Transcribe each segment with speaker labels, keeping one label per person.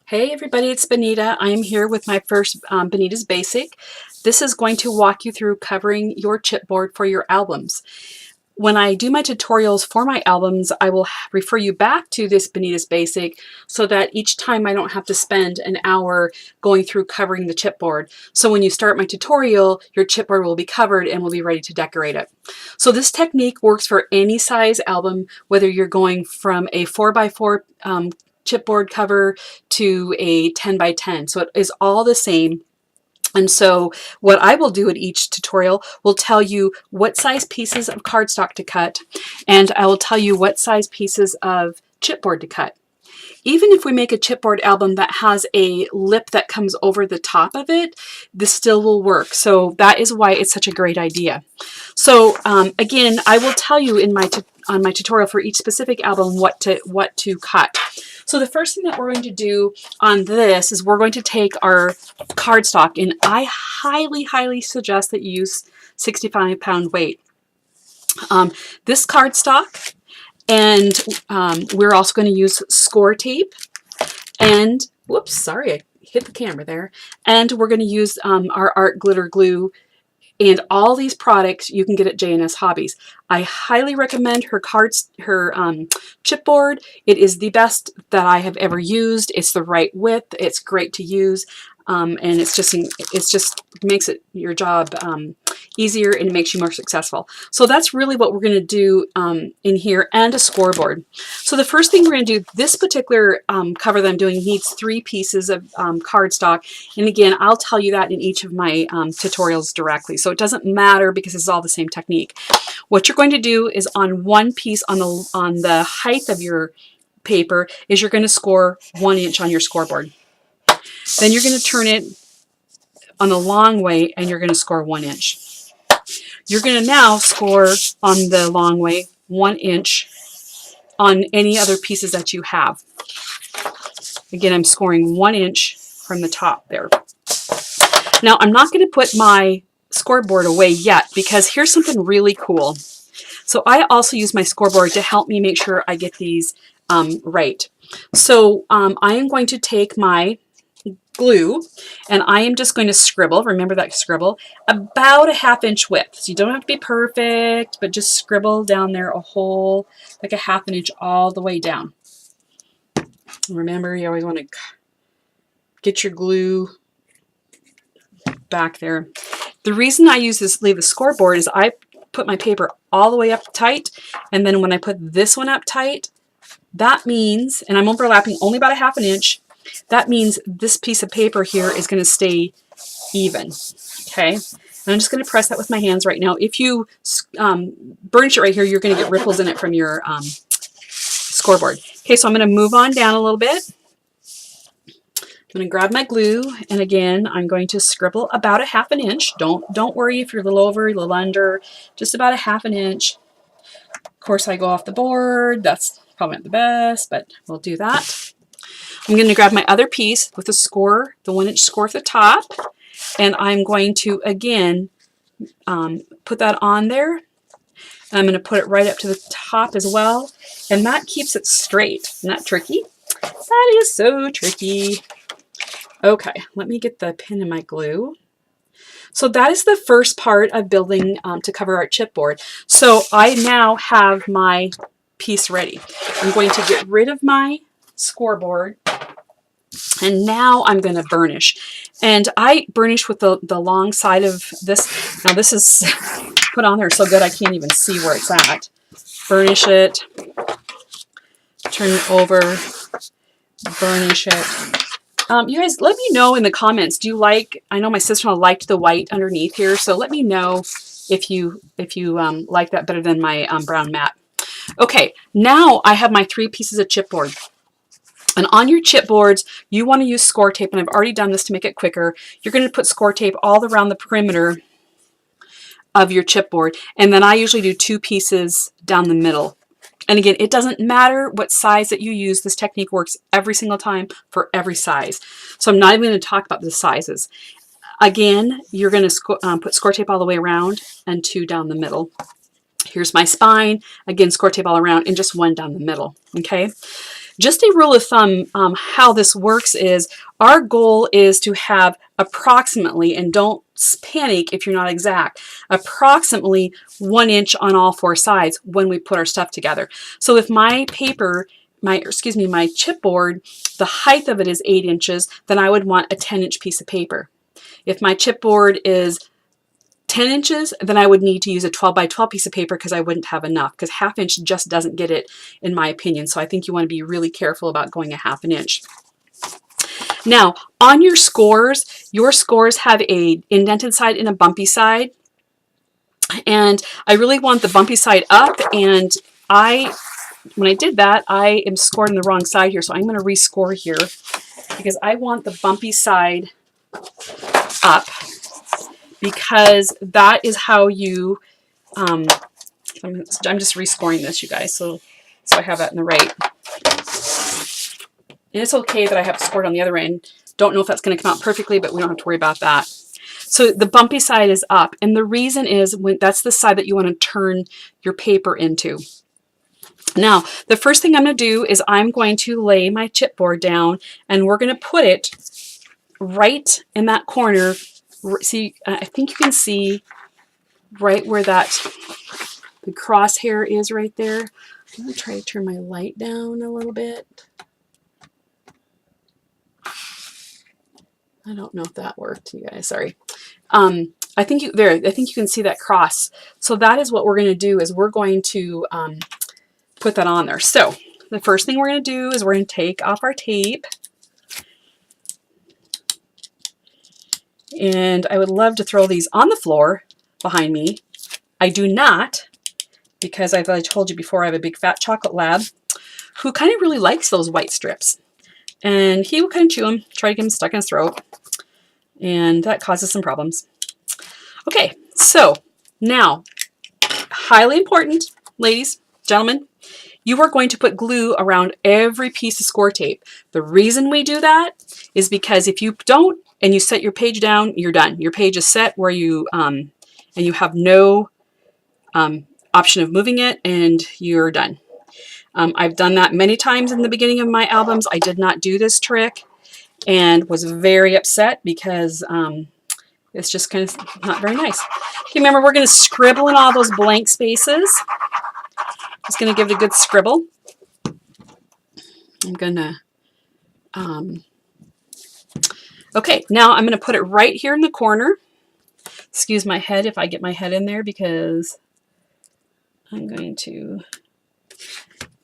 Speaker 1: Hey everybody, it's Bonita. I am here with my first Bonita's Basic. This is going to walk you through covering your chipboard for your albums. When I do my tutorials for my albums, I will refer you back to this Bonita's Basic so that each time I don't have to spend an hour going through covering the chipboard. So when you start my tutorial, your chipboard will be covered and will be ready to decorate it. So this technique works for any size album, whether you're going from a 4x4 chipboard cover to a 10x10. So it is all the same. And so what I will do at each tutorial will tell you what size pieces of cardstock to cut, and I will tell you what size pieces of chipboard to cut. Even if we make a chipboard album that has a lip that comes over the top of it, this still will work. So that is why it's such a great idea. So again, I will tell you in on my tutorial for each specific album what to cut. So the first thing that we're going to do on this is we're going to take our cardstock, and I highly suggest that you use 65-pound weight. This cardstock, and we're also going to use score tape, and whoops, sorry, I hit the camera there. And we're going to use our art glitter glue. And all these products you can get at J&S Hobbies. I highly recommend her chipboard. It is the best that I have ever used. It's the right width. It's great to use, and it just makes your job easier, and it makes you more successful. So that's really what we're going to do in here, and a scoreboard. So the first thing we're going to do, this particular cover that I'm doing needs 3 pieces of cardstock, and again, I'll tell you that in each of my tutorials directly. So it doesn't matter because it's all the same technique. What you're going to do is on one piece on the height of your paper is you're going to score 1 inch on your scoreboard. Then you're going to turn it on the long way and you're going to score 1 inch. You're going to now score on the long way 1 inch on any other pieces that you have. Again, I'm scoring 1 inch from the top there. Now, I'm not going to put my scoreboard away yet because here's something really cool. So I also use my scoreboard to help me make sure I get these right. So I am going to take my glue, and I am just going to scribble, remember that scribble, about a ½ inch width. So you don't have to be perfect, but just scribble down there a whole, like a ½ inch all the way down. Remember, you always want to get your glue back there. The reason I use this, leave the scoreboard, is I put my paper all the way up tight, and then when I put this one up tight, that means, and I'm overlapping only about a ½ inch, that means this piece of paper here is going to stay even, okay? And I'm just going to press that with my hands right now. If you burnish it right here, you're going to get ripples in it from your scoreboard. Okay, so I'm going to move on down a little bit. I'm going to grab my glue, and again, I'm going to scribble about a ½ inch. Don't worry if you're a little over, a little under, just about a ½ inch. Of course, I go off the board. That's probably not the best, but we'll do that. I'm going to grab my other piece with the score, the 1 inch score at the top, and I'm going to, again, put that on there. And I'm going to put it right up to the top as well, and that keeps it straight. Isn't that tricky? That is so tricky. Okay, let me get the pin in my glue. So that is the first part of building to cover our chipboard. So I now have my piece ready. I'm going to get rid of my scoreboard, and now I'm going to burnish. And I burnish with the long side of this. Now this is put on there so good I can't even see where it's at. Burnish it, turn it over, burnish it. You guys, let me know in the comments, do you like, I know my sister-in-law liked the white underneath here, so let me know if you like that better than my brown matte. Okay, now I have my 3 pieces of chipboard. And on your chipboards, you want to use score tape, and I've already done this to make it quicker. You're going to put score tape all around the perimeter of your chipboard, and then I usually do 2 pieces down the middle. And again, it doesn't matter what size that you use. This technique works every single time for every size. So I'm not even going to talk about the sizes. Again, you're going to put score tape all the way around and 2 down the middle. Here's my spine. Again, score tape all around and just 1 down the middle. Okay. Just a rule of thumb, how this works is our goal is to have approximately, and don't panic if you're not exact, approximately 1 inch on all 4 sides when we put our stuff together. So if my paper, my chipboard, the height of it is 8 inches, then I would want a 10-inch piece of paper. If my chipboard is 10 inches, then I would need to use a 12 by 12 piece of paper because I wouldn't have enough, because 1/2 inch just doesn't get it, in my opinion. So I think you want to be really careful about going 1/2 inch. Now, on your scores have a indented side and a bumpy side. And I really want the bumpy side up, and when I did that, I am scored on the wrong side here, so I'm going to rescore here because I want the bumpy side up, because that is how you, I'm just rescoring this, you guys, so I have that in the right. And it's okay that I have it scored on the other end. Don't know if that's going to come out perfectly, but we don't have to worry about that. So the bumpy side is up, and the reason is that's the side that you want to turn your paper into. Now, the first thing I'm going to do is I'm going to lay my chipboard down, and we're going to put it right in that corner. See, I think you can see right where the crosshair is right there. I'm going to try to turn my light down a little bit. I don't know if that worked, you guys. Sorry. I think you can see that cross. So that is what we're going to do, is we're going to put that on there. So the first thing we're going to do is we're going to take off our tape. And I would love to throw these on the floor behind me. I do not, because I told you before, I have a big fat chocolate lab who kind of really likes those white strips. And he will kind of chew them, try to get them stuck in his throat. And that causes some problems. Okay, so now, highly important, ladies, gentlemen, you are going to put glue around every piece of score tape. The reason we do that is because if you don't, and you set your page down, you're done. Your page is set where you, and you have no option of moving it, and you're done. I've done that many times in the beginning of my albums. I did not do this trick and was very upset because it's just kind of not very nice. Okay, remember, we're going to scribble in all those blank spaces. Just going to give it a good scribble. I'm going to, okay, now I'm going to put it right here in the corner. Excuse my head if I get my head in there, because I'm going to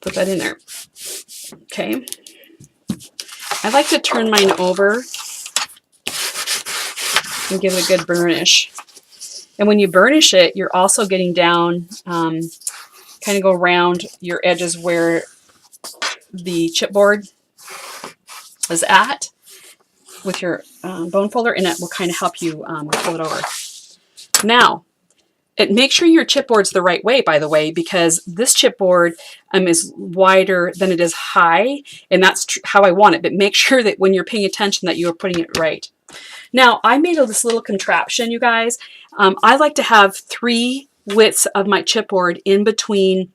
Speaker 1: put that in there. Okay. I like to turn mine over and give it a good burnish. And when you burnish it, you're also getting down, kind of go around your edges where the chipboard is at with your bone folder, and it will kind of help you pull it over. Now, make sure your chipboard's the right way, by the way, because this chipboard is wider than it is high, and that's how I want it. But make sure that when you're paying attention that you're putting it right. Now, I made this little contraption, you guys. I like to have 3 widths of my chipboard in between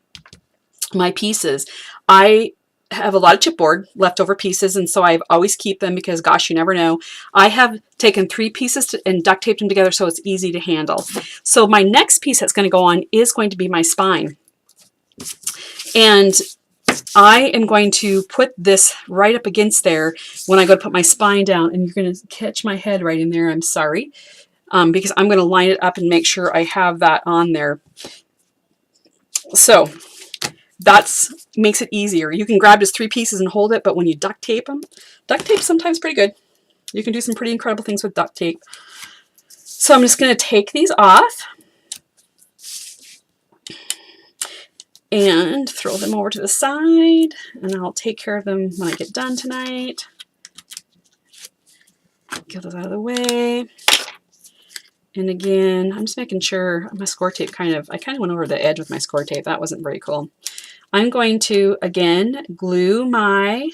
Speaker 1: my pieces. I have a lot of chipboard leftover pieces, and so I always keep them because, gosh, you never know. I have taken 3 pieces and duct taped them together so it's easy to handle. So my next piece that's going to go on is going to be my spine. And I am going to put this right up against there when I go to put my spine down, and you're going to catch my head right in there. I'm sorry, because I'm going to line it up and make sure I have that on there. So that makes it easier. You can grab just 3 pieces and hold it, but when you duct tape them, duct tape's sometimes pretty good. You can do some pretty incredible things with duct tape. So I'm just going to take these off and throw them over to the side, and I'll take care of them when I get done tonight. Get those out of the way. And again, I'm just making sure my score tape I kind of went over the edge with my score tape. That wasn't very cool. I'm going to, again, glue my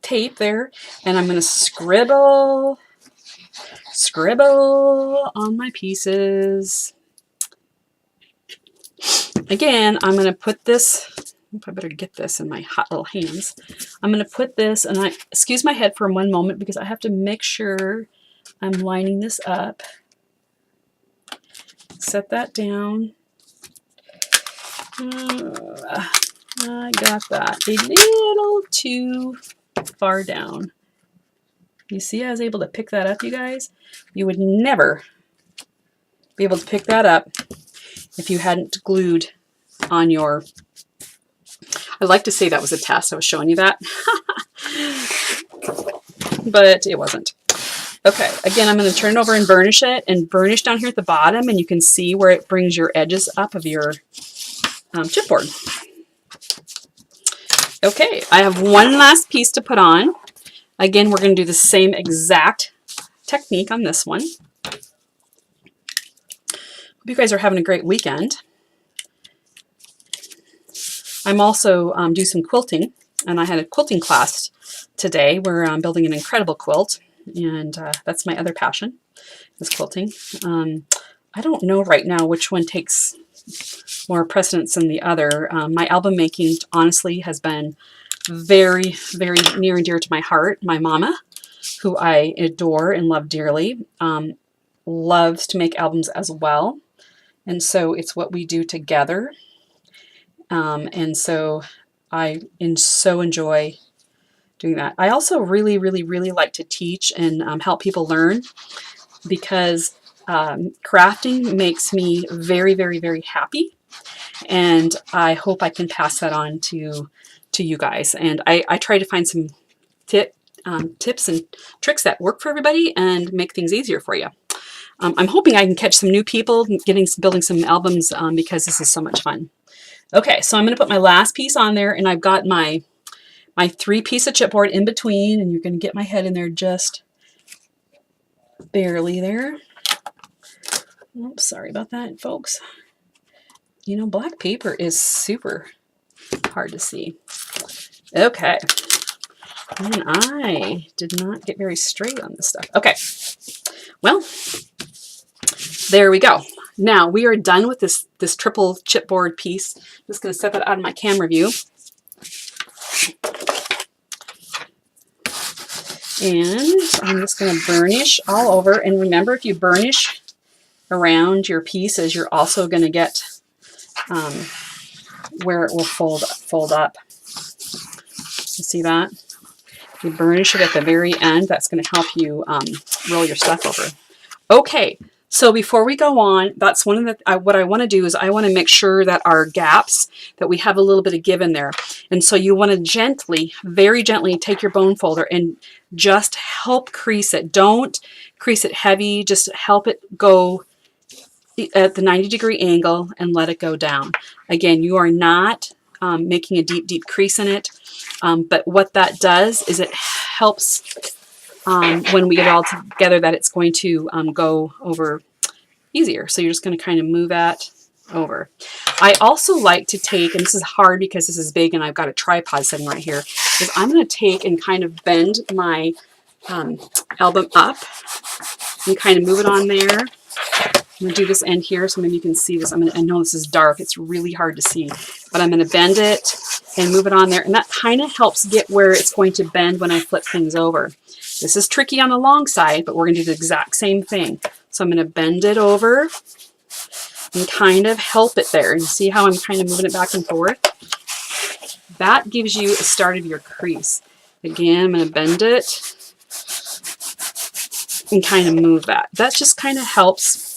Speaker 1: tape there, and I'm going to scribble on my pieces. again, I'm going to put this, I better get this in my hot little hands. I'm going to put this, and excuse my head for one moment because I have to make sure I'm lining this up. Set that down. I got that a little too far down. You see I was able to pick that up, you guys? You would never be able to pick that up if you hadn't glued on your... I'd like to say that was a test. I was showing you that. But it wasn't. Okay, again, I'm going to turn it over and burnish it, and burnish down here at the bottom, and you can see where it brings your edges up of your chipboard. Okay, I have one last piece to put on. Again, we're going to do the same exact technique on this one. Hope you guys are having a great weekend. I'm also do some quilting, and I had a quilting class today where I'm building an incredible quilt, and that's my other passion, is quilting. I don't know right now which one takes more precedence than the other. My album making, honestly, has been very, very near and dear to my heart. My mama, who I adore and love dearly, loves to make albums as well. And so it's what we do together. And so I so enjoy doing that. I also really, really, really like to teach and help people learn, because crafting makes me very, very, very happy. And I hope I can pass that on to you guys. And I try to find some tips and tricks that work for everybody and make things easier for you. I'm hoping I can catch some new people building some albums because this is so much fun. Okay, so I'm going to put my last piece on there, and I've got my 3-piece of chipboard in between, and you're going to get my head in there just barely there. Oops, sorry about that, folks. You know, black paper is super hard to see. Okay. And I did not get very straight on this stuff. Okay. Well, there we go. Now we are done with this triple chipboard piece. I'm just going to set that out of my camera view. And I'm just going to burnish all over. And remember, if you burnish around your pieces, you're also going to get where it will fold up. You see that? You burnish it at the very end. That's going to help you roll your stuff over. Okay, so before we go on, that's one of the what I want to do is I want to make sure that our gaps, that we have a little bit of give in there. And so you want to gently, very gently take your bone folder and just help crease it. Don't crease it heavy. Just help it go at the 90-degree angle and let it go down. Again, you are not making a deep, deep crease in it. But what that does is it helps when we get it all together that it's going to go over easier. So you're just going to kind of move that over. I also like to take, and this is hard because this is big and I've got a tripod sitting right here, is I'm going to take and kind of bend my album up and kind of move it on there. I'm going to do this end here so maybe you can see this. I know this is dark. It's really hard to see. But I'm going to bend it and move it on there. And that kind of helps get where it's going to bend when I flip things over. This is tricky on the long side, but we're going to do the exact same thing. So I'm going to bend it over and kind of help it there. And see how I'm kind of moving it back and forth? That gives you a start of your crease. Again, I'm going to bend it and kind of move that. That just kind of helps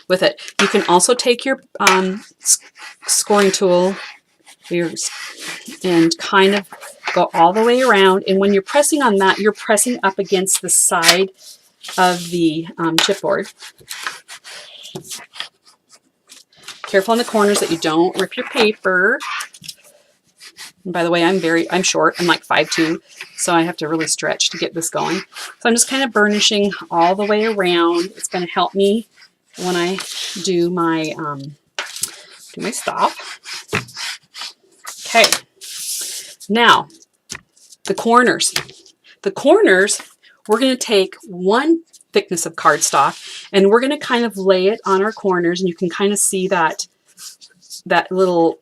Speaker 1: with it. You can also take your scoring tool and kind of go all the way around. And when you're pressing on that, you're pressing up against the side of the chipboard. Careful on the corners that you don't rip your paper. And by the way, I'm short. I'm like 5'2", so I have to really stretch to get this going. So I'm just kind of burnishing all the way around. It's going to help me when I do my stop. Okay. Now, the corners. The corners, we're going to take one thickness of cardstock and we're going to kind of lay it on our corners, and you can kind of see that that little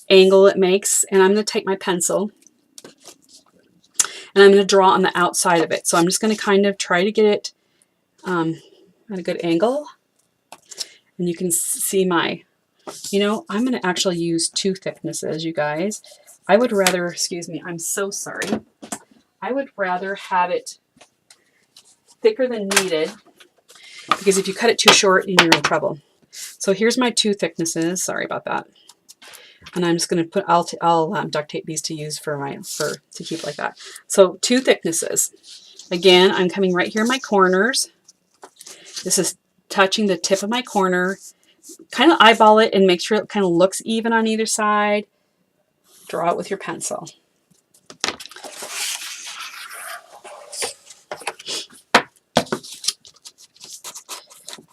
Speaker 1: angle it makes. And I'm going to take my pencil and I'm going to draw on the outside of it. So I'm just going to kind of try to get it at a good angle. And you can see my, you know, I'm going to actually use 2 thicknesses, you guys. I would rather, excuse me, I'm so sorry. I would rather have it thicker than needed, because if you cut it too short, you're in trouble. So here's my 2 thicknesses. Sorry about that. And I'm just going to put, I'll duct tape these to use to keep like that. So 2 thicknesses. Again, I'm coming right here in my corners. This is touching the tip of my corner. Kind of eyeball it and make sure it kind of looks even on either side. Draw it with your pencil.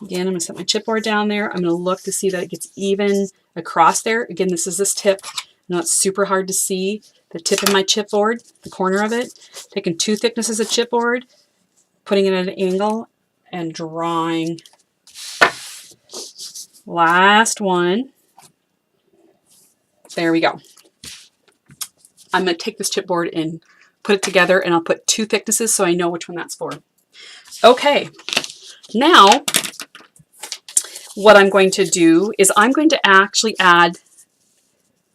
Speaker 1: Again, I'm going to set my chipboard down there. I'm going to look to see that it gets even across there. Again, this is this tip. I know it's super hard to see the tip of my chipboard, the corner of it. Taking 2 thicknesses of chipboard, putting it at an angle, and drawing. Last one. There we go. I'm going to take this chipboard and put it together, and I'll put 2 thicknesses so I know which one that's for. Okay, now what I'm going to do is I'm going to actually add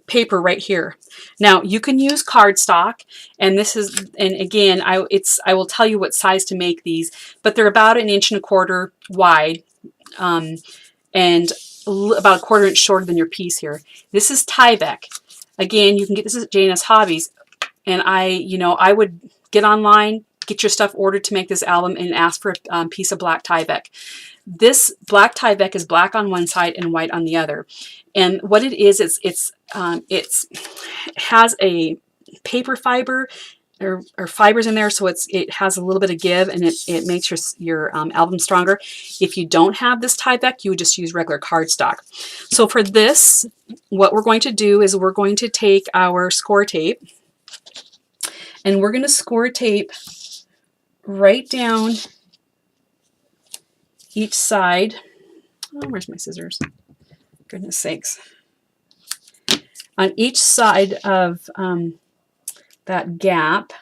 Speaker 1: paper right here. Now you can use cardstock, and this is, and again, I will tell you what size to make these, but they're about 1 1/4 inches wide, and about 1/4 inch shorter than your piece here. This is Tyvek. Again, you can get this at J&S Hobbies, and I would get online, get your stuff ordered to make this album, and ask for a piece of black Tyvek. This black Tyvek is black on one side and white on the other. And what it is, it has a paper fiber or fibers in there, so it has a little bit of give, and it makes your album stronger. If you don't have this Tyvek, you would just use regular cardstock. So for this, what we're going to do is we're going to take our score tape, and we're going to score tape right down each side. Oh, where's my scissors? Goodness sakes. On each side of that gap,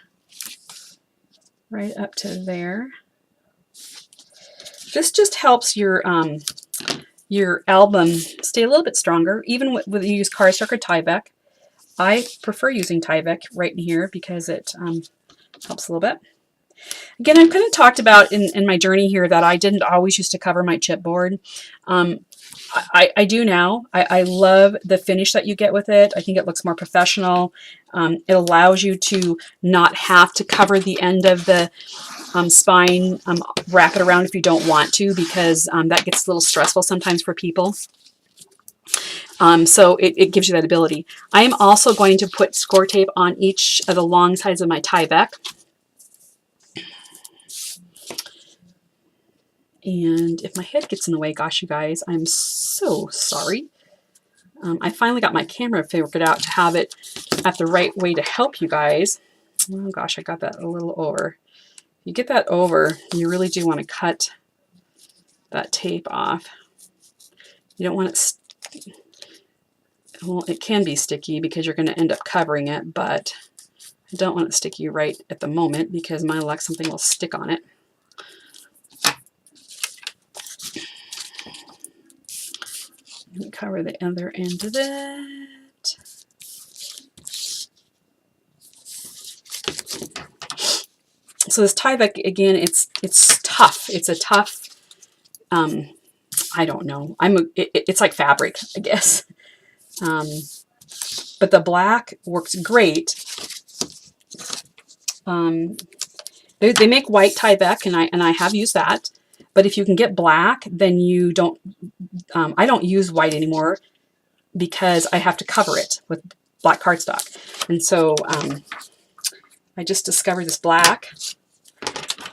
Speaker 1: right up to there. This just helps your album stay a little bit stronger, even with you use cardstock or Tyvek. I prefer using Tyvek right in here because it helps a little bit. Again, I've kind of talked about in my journey here that I didn't always used to cover my chipboard. I do now. I love the finish that you get with it. I think it looks more professional. It allows you to not have to cover the end of the spine, wrap it around if you don't want to, because that gets a little stressful sometimes for people. So it gives you that ability. I am also going to put score tape on each of the long sides of my Tyvek. And if my head gets in the way, gosh, you guys, I'm so sorry. I finally got my camera figured out to have it at the right way to help you guys. Oh gosh, I got that a little over. You get that over, you really do want to cut that tape off. You don't want it, well, it can be sticky because you're going to end up covering it, but I don't want it sticky right at the moment because my luck, something will stick on it. Cover the other end of it. So this Tyvek, again, it's tough. It's a tough, I don't know. It's like fabric, I guess. But the black works great. They make white Tyvek, and I have used that. But if you can get black, then you don't. I don't use white anymore because I have to cover it with black cardstock. And so I just discovered this black,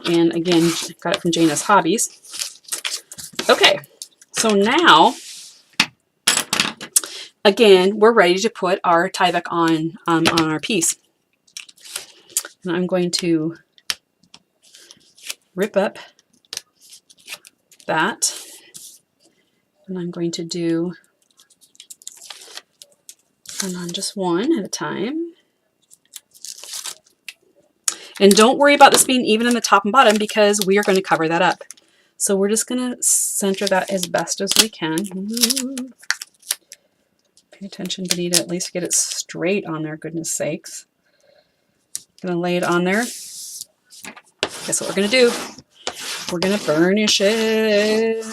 Speaker 1: and again, got it from J&S Hobbies. Okay, so now, again, we're ready to put our Tyvek on our piece. And I'm going to rip up that, and I'm going to do And on just one at a time. And don't worry about this being even in the top and bottom because we are going to cover that up. So we're just going to center that as best as we can. Pay attention, Bonita, at least get it straight on there, goodness sakes. Gonna lay it on there. Guess what we're gonna do? We're gonna burnish it.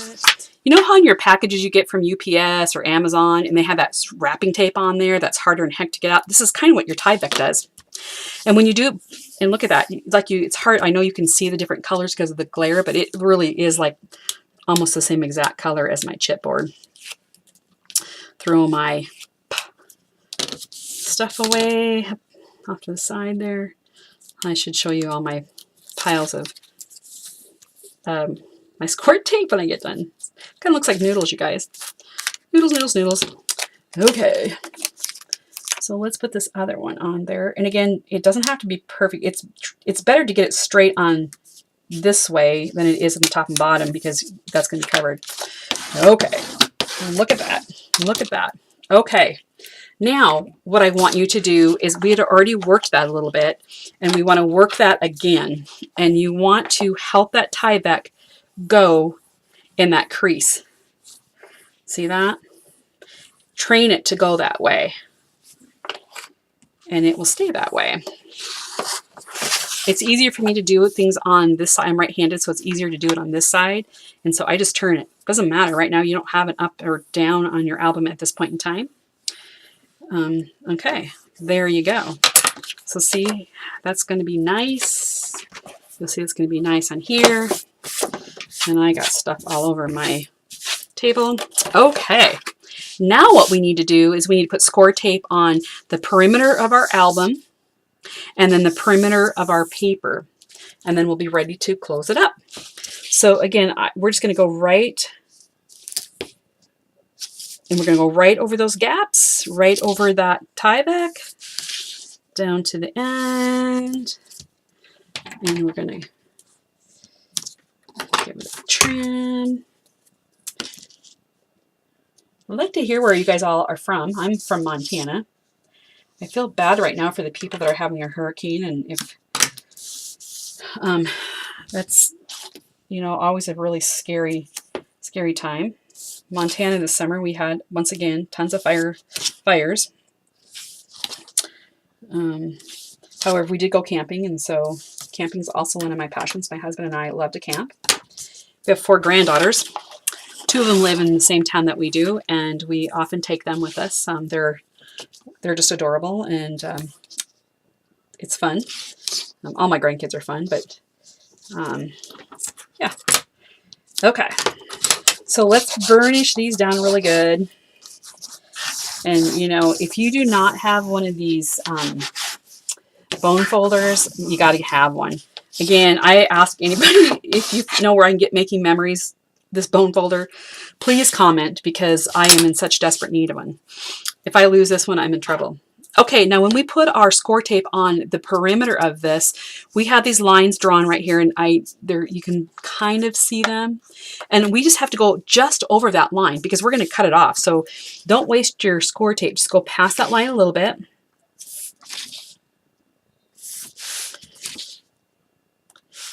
Speaker 1: You know how in your packages you get from UPS or Amazon and they have that wrapping tape on there that's harder than heck to get out? This is kind of what your Tyvek does. And when you do, and look at that, it's hard. I know you can see the different colors because of the glare, but it really is like almost the same exact color as my chipboard. Throw my stuff away off to the side there. I should show you all my piles of my squirt tape when I get done. Kind of looks like noodles, you guys. Noodles, noodles, noodles. Okay. So let's put this other one on there. And again, it doesn't have to be perfect. It's better to get it straight on this way than it is in the top and bottom because that's going to be covered. Okay. Look at that. Look at that. Okay. Now, what I want you to do is we had already worked that a little bit, and we want to work that again. And you want to help that Tyvek go in that crease. See that? Train it to go that way. And it will stay that way. It's easier for me to do things on this side. I'm right-handed, so it's easier to do it on this side. And so I just turn it. Doesn't matter. Right now, you don't have it up or down on your album at this point in time. Okay, there you go. So see, that's going to be nice. You'll see it's going to be nice on here. And I got stuff all over my table. Okay. Now what we need to do is we need to put score tape on the perimeter of our album and then the perimeter of our paper. And then we'll be ready to close it up. So again, we're just going to go right, and we're going to go right over those gaps, right over that Tyvek, down to the end. And we're going to give it a trim. I'd like to hear where you guys all are from. I'm from Montana. I feel bad right now for the people that are having a hurricane, and if that's, you know, always a really scary time. Montana this summer, we had, once again, tons of fires. However, we did go camping, and so camping is also one of my passions. My husband and I love to camp. We have 4 granddaughters. 2 of them live in the same town that we do, and we often take them with us. They're just adorable, and it's fun. All my grandkids are fun, but yeah. Okay, so let's burnish these down really good. And you know, if you do not have one of these bone folders, you got to have one. Again, I ask anybody if you know where I can get Making Memories, this bone folder, please comment because I am in such desperate need of one. If I lose this one, I'm in trouble. Okay, now when we put our score tape on the perimeter of this, we have these lines drawn right here, and you can kind of see them. And we just have to go just over that line because we're going to cut it off. So don't waste your score tape. Just go past that line a little bit.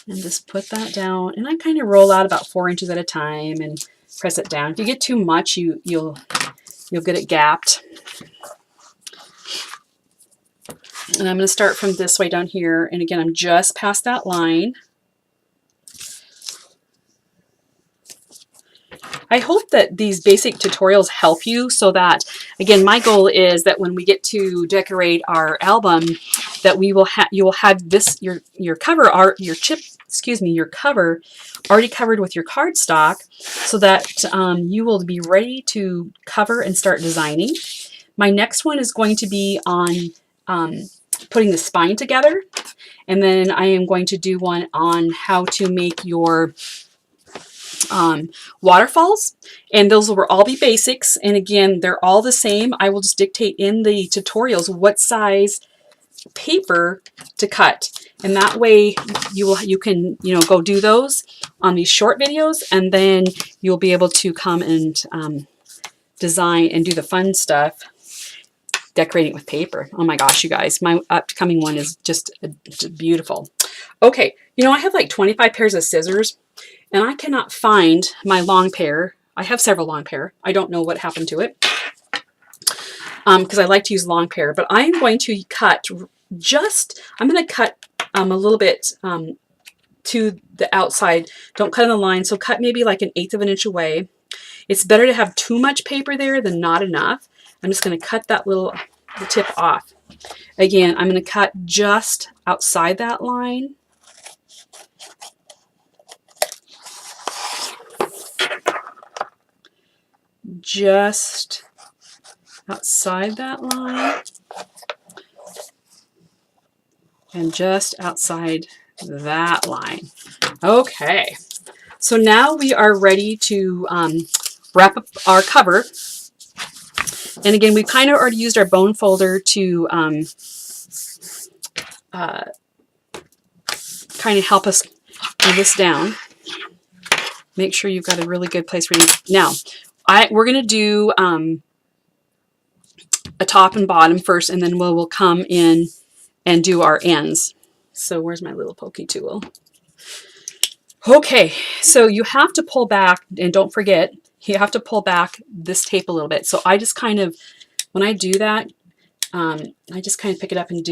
Speaker 1: And just put that down. And I kind of roll out about 4 inches at a time and press it down. If you get too much, you'll get it gapped. And I'm going to start from this way down here. And again, I'm just past that line. I hope that these basic tutorials help you so that, again, my goal is that when we get to decorate our album, that you will have this, your cover art, your cover already covered with your cardstock so that you will be ready to cover and start designing. My next one is going to be on putting the spine together, and then I am going to do one on how to make your waterfalls, and those will all be basics, and again, they're all the same. I will just dictate in the tutorials what size paper to cut, and that way you can go do those on these short videos, and then you'll be able to come and design and do the fun stuff decorating with paper. Oh my gosh, you guys, my upcoming one is just beautiful. Okay, you know, I have like 25 pairs of scissors and I cannot find my long pair. I have several long pair. I don't know what happened to it because I like to use long pair, but I'm going to cut I'm going to cut a little bit to the outside. Don't cut on the line, so cut maybe like 1/8 of an inch away. It's better to have too much paper there than not enough. I'm just going to cut that the tip off. Again, I'm going to cut just outside that line. Just outside that line. And just outside that line. Okay. So now we are ready to wrap up our cover. And again, we kind of already used our bone folder to kind of help us glue this down. Make sure you've got a really good place ready. Now, we're going to do a top and bottom first, and then we'll come in and do our ends. So where's my little pokey tool? Okay, so you have to pull back, and don't forget, you have to pull back this tape a little bit. So I just kind of, when I do that, I just kind of pick it up and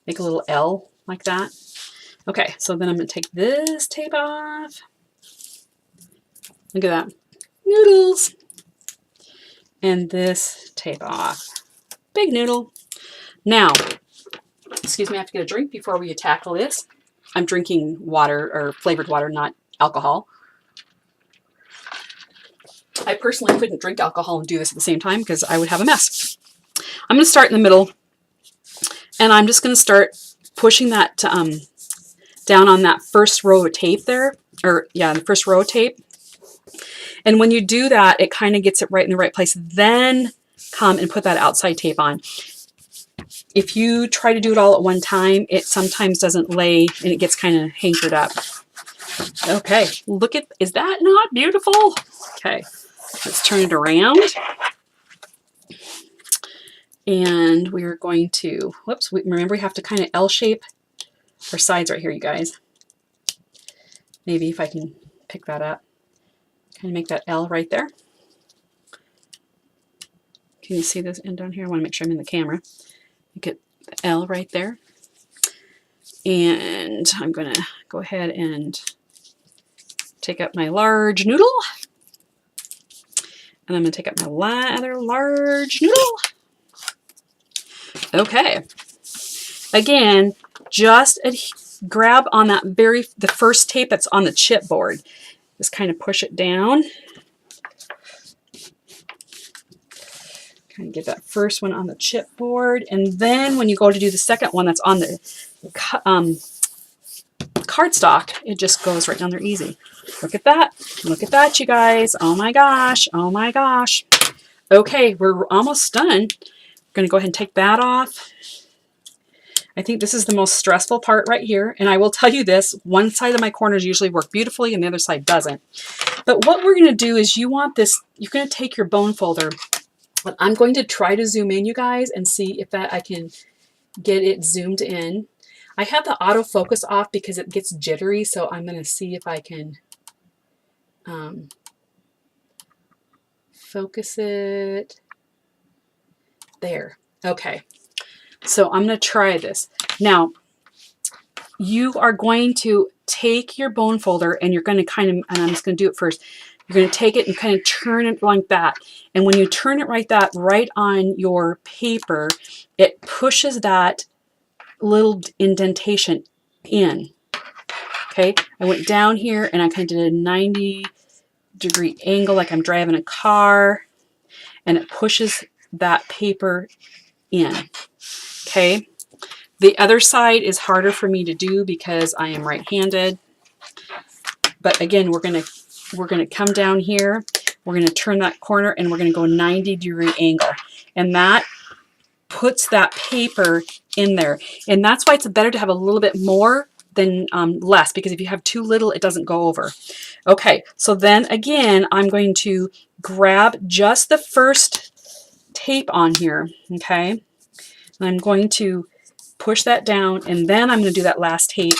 Speaker 1: make a little L like that. Okay, so then I'm going to take this tape off. Look at that. Noodles. And this tape off. Big noodle. Now, excuse me, I have to get a drink before we tackle this. I'm drinking water, or flavored water, not alcohol. I personally couldn't drink alcohol and do this at the same time because I would have a mess. I'm going to start in the middle, and I'm just going to start pushing that down on that first row of tape there, or yeah, the first row of tape. And when you do that, it kind of gets it right in the right place. Then come and put that outside tape on. If you try to do it all at one time, it sometimes doesn't lay and it gets kind of hankered up. Okay, look at, is that not beautiful? Okay, let's turn it around. And we're going to, whoops, remember we have to kind of L-shape our sides right here, you guys. Maybe if I can pick that up. Kind of make that L right there. Can you see this end down here? I want to make sure I'm in the camera. Get the L right there. And I'm going to go ahead and take up my large noodle. And I'm going to take up my other large noodle. Okay. Again, just grab on that the first tape that's on the chipboard. Just kind of push it down. Kind of get that first one on the chipboard, and then when you go to do the second one that's on the cardstock, it just goes right down there easy. Look at that. Look at that, you guys. Oh my gosh. Oh my gosh. Okay, we're almost done. I'm going to go ahead and take that off. I think this is the most stressful part right here, and I will tell you this, one side of my corners usually work beautifully and the other side doesn't. But what we're going to do is you want this, you're going to take your bone folder. But I'm going to try to zoom in, you guys, and see if I can get it zoomed in. I have the autofocus off because it gets jittery, so I'm going to see if I can focus it. There. Okay. So I'm going to try this. Now, you are going to take your bone folder and you're going to kind of, and I'm just going to do it first. You're going to take it and kind of turn it like that. And when you turn it right on your paper, it pushes that little indentation in. Okay, I went down here and I kind of did a 90-degree angle like I'm driving a car, and it pushes that paper in. Okay, the other side is harder for me to do because I am right-handed. But again, we're going to come down here, we're going to turn that corner, and we're going to go 90-degree angle. And that puts that paper in there. And that's why it's better to have a little bit more than less, because if you have too little, it doesn't go over. Okay, so then again, I'm going to grab just the first tape on here, okay? And I'm going to push that down, and then I'm going to do that last tape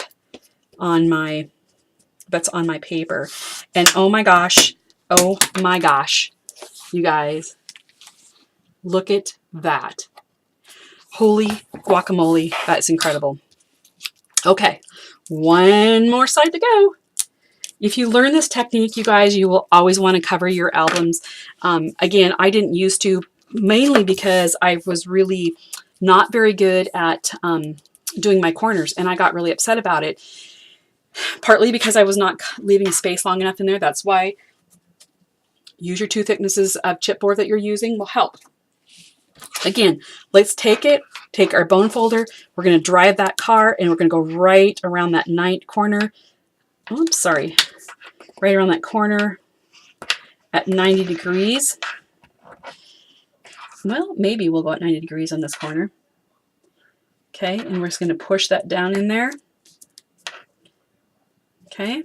Speaker 1: on my, that's on my paper. And oh my gosh, you guys, look at that. Holy guacamole, that is incredible. Okay, one more side to go. If you learn this technique, you guys, you will always want to cover your albums. Again, I didn't used to, mainly because I was really not very good at doing my corners, and I got really upset about it. Partly because I was not leaving space long enough in there. That's why use your 2 thicknesses of chipboard that you're using will help. Again, let's take our bone folder, we're going to drive that car, and we're going to go right around that 9th corner. Oops, sorry. Right around that corner at 90 degrees. Well, maybe we'll go at 90 degrees on this corner. Okay, and we're just going to push that down in there. Okay,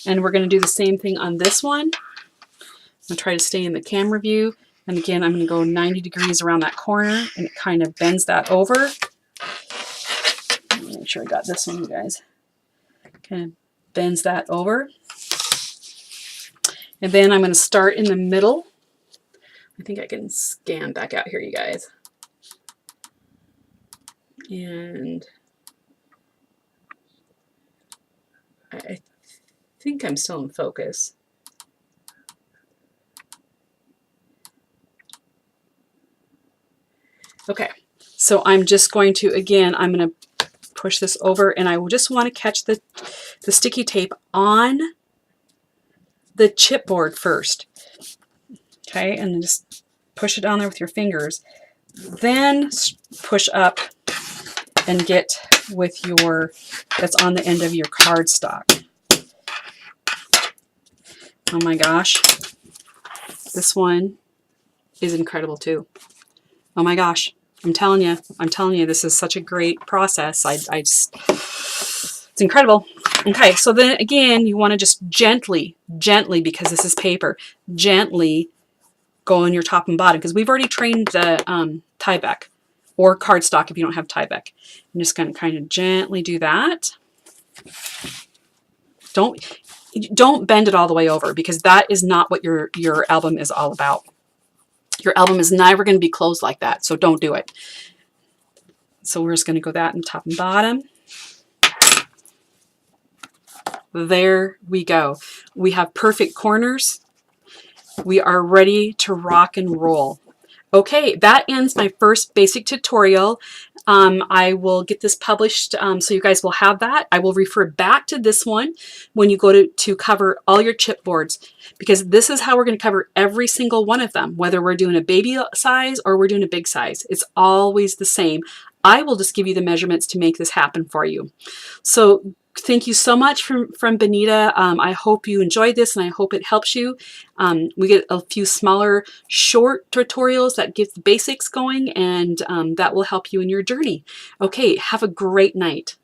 Speaker 1: and we're going to do the same thing on this one. I'm going to try to stay in the camera view. And again, I'm going to go 90 degrees around that corner, and it kind of bends that over. Make sure I got this one, you guys. Kind of bends that over. And then I'm going to start in the middle. I think I can scan back out here, you guys. And I think I'm still in focus. Okay, so I'm just going to, again, I'm going to push this over, and I will just want to catch the sticky tape on the chipboard first. Okay, and then just push it down there with your fingers. Then push up and get with your, that's on the end of your cardstock. Oh my gosh, this one is incredible too. Oh my gosh, I'm telling you, this is such a great process. I just, it's incredible. Okay, so then again, you want to just gently, because this is paper, gently go on your top and bottom, because we've already trained the Tyvek or cardstock if you don't have Tyvek. I'm just going to kind of gently do that. Don't bend it all the way over, because that is not what your album is all about. Your album is never going to be closed like that, so don't do it. So we're just going to go that in top and bottom. There we go. We have perfect corners. We are ready to rock and roll. Okay, that ends my first basic tutorial. I will get this published so you guys will have that. I will refer back to this one when you go to cover all your chipboards, because this is how we're going to cover every single one of them, whether we're doing a baby size or we're doing a big size. It's always the same. I will just give you the measurements to make this happen for you. So thank you so much from Bonita. I hope you enjoyed this, and I hope it helps you. We get a few smaller, short tutorials that get the basics going, and that will help you in your journey. Okay, have a great night.